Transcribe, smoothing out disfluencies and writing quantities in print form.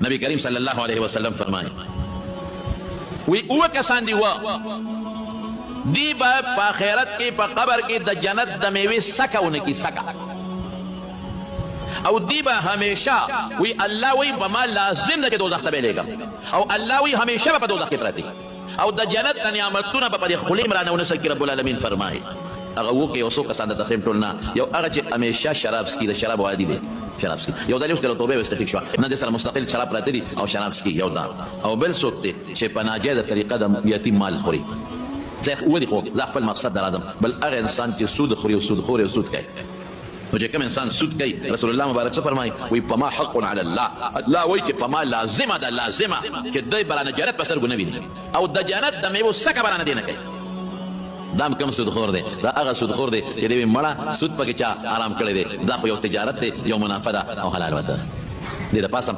نبی کریم صلی الله علیه وسلم فرمائے وی اوه کسان دی دی با پا خیرت کی پا قبر کی دا جنت دا میوی سکا انکی سکا او دی با ہمیشہ وی اللہ وی بما لازم دا کہ دوزخ تبے لے گا او اللہ وی ہمیشہ با دوزخ کی پرتی او دا جنت دا نعمتونا با دی خلیم رانا ونسل کی رب العالمین فرمائے اگر وہ کہ وصول کسان دا تخریم تولنا یو اگر چی ہمیشہ شراب سکی دا شراب وادی دے شراب سکی یو دلیو سکر توبه وستفیق شوا نا دی سر مستقل شراب پراتی دی او شراب سکی یو دا او بل سوکتے چی پناجه دا طریقه دا یتیم مال خوری زیخ او دی خوک لا خپل مقصد در آدم بل اگر انسان چی سود خوری و سود خوری و سود کئی و چی کم انسان سود کئی رسول اللہ مبارک سے فرمائی وی پما حق علی اللہ اللہ وی چی پما لازمہ دا لازمہ چی دی برانا جنت پسر گو نبی او دا جنت دا میو سکا برانا دینا کئی دام کم سود خور دے دا اغا سود خور دے چی دیوی مڑا سود پاکی چا آرام کرے دے دا خو یو تجارت دے یو منافع دا او حلال وطا دے دا پاسم